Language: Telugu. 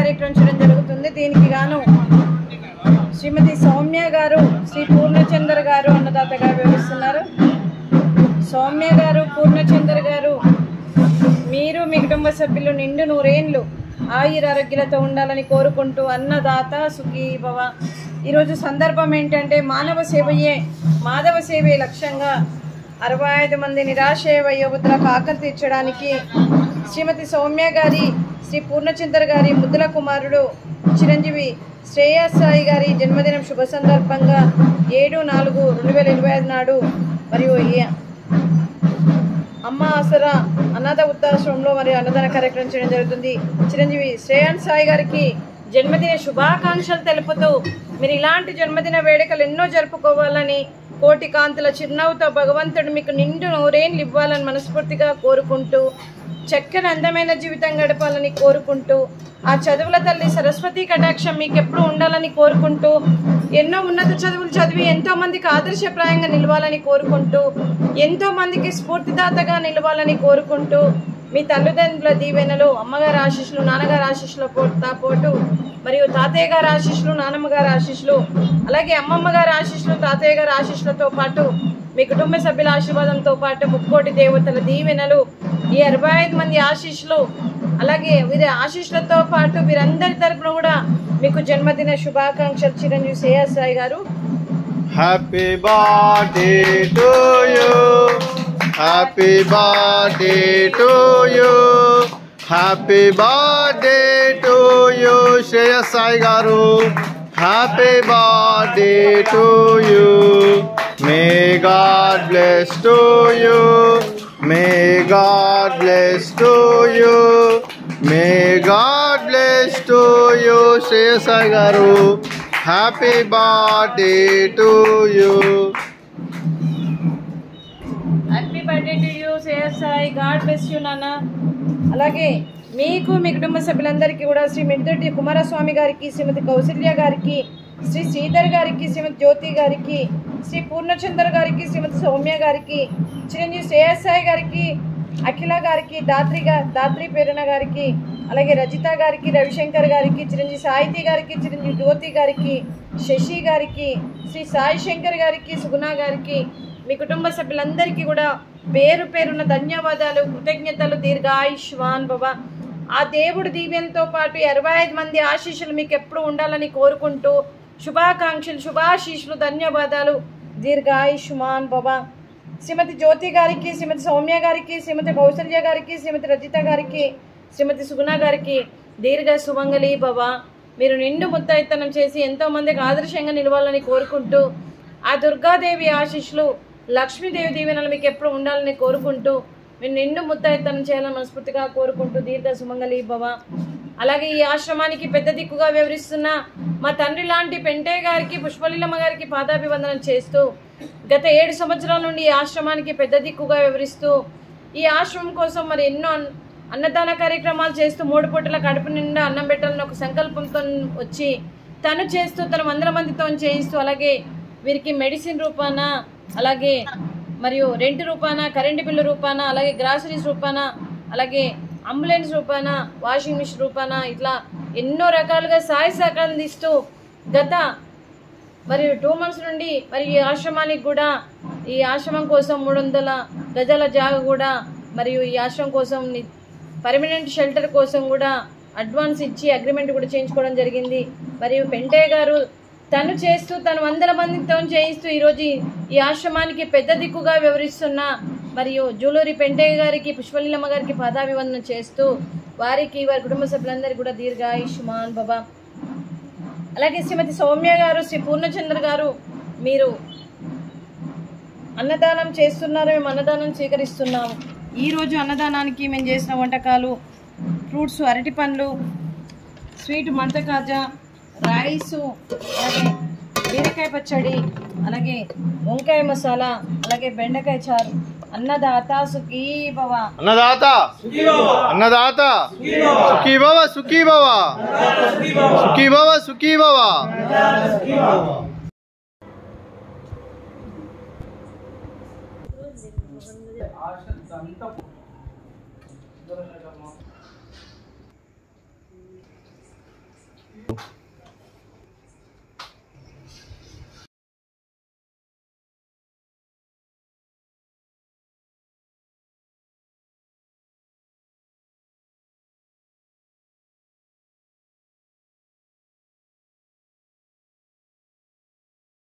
కార్యక్రమం చేయడం జరుగుతుంది. దీనికి గాను శ్రీమతి సౌమ్య గారు, శ్రీ పూర్ణచంద్ర గారు అన్నదాతగా వివరిస్తున్నారు. సౌమ్య గారు, పూర్ణచంద్ర గారు, మీరు మీ కుటుంబ సభ్యులు నిండు నూరేండ్లు ఆయురారోగ్యాలతో ఉండాలని కోరుకుంటూ అన్నదాత సుఖీ భవ. ఈరోజు సందర్భం ఏంటంటే మానవ సేవయే మాధవ సేవే లక్ష్యంగా 65 మంది నిరాశయ వయోవృద్ధులకు ఆకలి తీర్చడానికి శ్రీమతి సౌమ్య గారి, శ్రీ పూర్ణచంద్ర గారి ముద్దుల కుమారుడు చిరంజీవి శ్రేయస్ సాయి గారి జన్మదినం శుభ సందర్భంగా 7/4/2025 నాడు మరియు అమ్మ ఆసరా అనాథ వృద్ధాశ్రమంలో మరియు అన్నదాన కార్యక్రమం చేయడం జరుగుతుంది. చిరంజీవి శ్రేయస్ సాయి గారికి జన్మదిన శుభాకాంక్షలు తెలుపుతూ మీరు ఇలాంటి జన్మదిన వేడుకలు ఎన్నో జరుపుకోవాలని, కోటి కాంతుల చిరునవ్వుతో భగవంతుడు మీకు నిండు నూరేళ్ళు ఇవ్వాలని మనస్ఫూర్తిగా కోరుకుంటూ, చక్కని అందమైన జీవితం గడపాలని కోరుకుంటూ, ఆ చదువుల తల్లి సరస్వతి కటాక్షం మీకు ఎప్పుడు ఉండాలని కోరుకుంటూ, ఎన్నో ఉన్నత చదువులు చదివి ఎంతోమందికి ఆదర్శప్రాయంగా నిలవాలని కోరుకుంటూ, ఎంతోమందికి స్ఫూర్తిదాతగా నిలవాలని కోరుకుంటూ, మీ తల్లిదండ్రుల దీవెనలు, అమ్మగారి ఆశీస్సులు, నాన్నగారి ఆశీస్సులతో పాటు మరియు తాతయ్య గారి ఆశీస్సులు, నాన్నమ్మ గారి ఆశీస్సులు, అలాగే అమ్మమ్మ గారి ఆశీస్సులు, తాతయ్య గారి ఆశీస్సులతో పాటు మీ కుటుంబ సభ్యుల ఆశీర్వాదంతో పాటు 3 దేవతల దీవెనలు, ఈ 65 మంది ఆశీస్సులు, అలాగే వీరి ఆశీస్సులతో పాటు వీరందరి తరపున కూడా మీకు జన్మదిన శుభాకాంక్షలు. Chiranjeevi Shreyas Sai garu. Happy birthday to you, happy birthday to you, happy birthday to you Shreyas Sai garu. Happy birthday to you. May God bless to you, may God bless to you, may God bless to you Shreyas Sai garu. Happy birthday to you. Happy birthday to you Shreyas Sai. God bless you నాన్న. అలాగే మీకు మీ కుటుంబ సభ్యులందరికీ కూడా శ్రీ మిద్దెటి కుమారస్వామి గారికి, శ్రీమతి కౌసల్య గారికి, శ్రీ శ్రీధర్ గారికి, శ్రీమతి జ్యోతి గారికి, శ్రీ పూర్ణచంద్ర గారికి, శ్రీమతి సౌమ్య గారికి, చిరంజీవి శ్రేయస్ సాయి గారికి, అఖిల గారికి, దాత్రి ప్రేరణ గారికి, అలాగే రజిత గారికి, రవిశంకర్ గారికి, చిరంజీవి సాహితీ గారికి, చిరంజీవి జ్యోతి గారికి, శశి గారికి, శ్రీ సాయి శంకర్ గారికి, సుగుణ గారికి, మీ కుటుంబ సభ్యులందరికీ కూడా పేరు పేరున్న ధన్యవాదాలు, కృతజ్ఞతలు. దీర్ఘాయుష్మాన్ భవ. ఆ దేవుడి దీవెనతో పాటు 65 మంది ఆశీస్సులు మీకు ఎప్పుడు ఉండాలని కోరుకుంటూ శుభాకాంక్షలు, శుభాశీస్సులు, ధన్యవాదాలు. దీర్ఘాయుష్మాన్ భవ. శ్రీమతి జ్యోతి గారికి, శ్రీమతి సౌమ్య గారికి, శ్రీమతి కౌసల్య గారికి, శ్రీమతి రజిత గారికి, శ్రీమతి సుగుణ గారికి దీర్ఘ సుమంగళి భవ. మీరు నిండు ముత్తైతనం చేసి ఎంతోమందికి ఆదర్శంగా నిలవాలని కోరుకుంటూ, ఆ దుర్గాదేవి ఆశీస్సులు, లక్ష్మీదేవి దీవెనలు మీకు ఎప్పుడు ఉండాలని కోరుకుంటూ, మీరు నిండు ముత్తైతనం చేయాలని మనస్ఫూర్తిగా కోరుకుంటూ దీర్ఘ సుమంగళి భవ. అలాగే ఈ ఆశ్రమానికి పెద్ద దిక్కుగా వివరిస్తున్న మా తండ్రి లాంటి పెంటయ్య గారికి, పుష్పలీలమ్మ గారికి పాదాభివందనం చేస్తూ, గత 7 సంవత్సరాల నుండి ఈ ఆశ్రమానికి పెద్ద దిక్కుగా వివరిస్తూ, ఈ ఆశ్రమం కోసం మరి ఎన్నో అన్నదాన కార్యక్రమాలు చేస్తూ 3 పూటల కడుపు నిండా అన్నం పెట్టాలని ఒక సంకల్పంతో వచ్చి తను చేస్తూ, తను 100 మందితో చేయిస్తూ, అలాగే వీరికి మెడిసిన్ రూపాన, అలాగే మరియు రెంట్ రూపాన, కరెంటు బిల్లు రూపాన, అలాగే గ్రాసరీస్ రూపాన, అలాగే అంబులెన్స్ రూపాన, వాషింగ్ మిషన్ రూపాన, ఇట్లా ఎన్నో రకాలుగా సాయ సహకారం అందిస్తూ గత మరియు 2 months నుండి మరి ఈ ఆశ్రమానికి కూడా, ఈ ఆశ్రమం కోసం 300 గజాల జాగా కూడా, మరియు ఈ ఆశ్రమం కోసం పర్మనెంట్ షెల్టర్ కోసం కూడా అడ్వాన్స్ ఇచ్చి అగ్రిమెంట్ కూడా చేయించుకోవడం జరిగింది. మరియు పెంటయ్య గారు తను చేస్తూ, తను 100 మందితో చేయిస్తూ ఈరోజు ఈ ఆశ్రమానికి పెద్ద దిక్కుగా వివరిస్తున్న మరియు జూలూరి పెంటయ్య గారికి, పుష్పలీలమ్మ గారికి పాదాభివందనం చేస్తూ వారికి, వారి కుటుంబ సభ్యులందరికీ కూడా దీర్ఘాయుష్మాన్ భవ. అలాగే శ్రీమతి సౌమ్య గారు, శ్రీ పూర్ణచంద్ర గారు, మీరు అన్నదానం చేస్తున్నారు, మేము అన్నదానం స్వీకరిస్తున్నాము. ఈరోజు అన్నదానానికి మేము చేసిన వంటకాలు ఫ్రూట్స్, అరటి పండ్లు, స్వీట్ మడత కాజా, రైసు, అలాగే బీరకాయ పచ్చడి, అలాగే వంకాయ మసాలా, అలాగే బెండకాయ చారు. అన్నదాత సుఖీ భవ. అన్నదాత అన్నదాత సుఖీ భవ, సుఖీ భవ, సుఖీ భవ, సుఖీ భవ.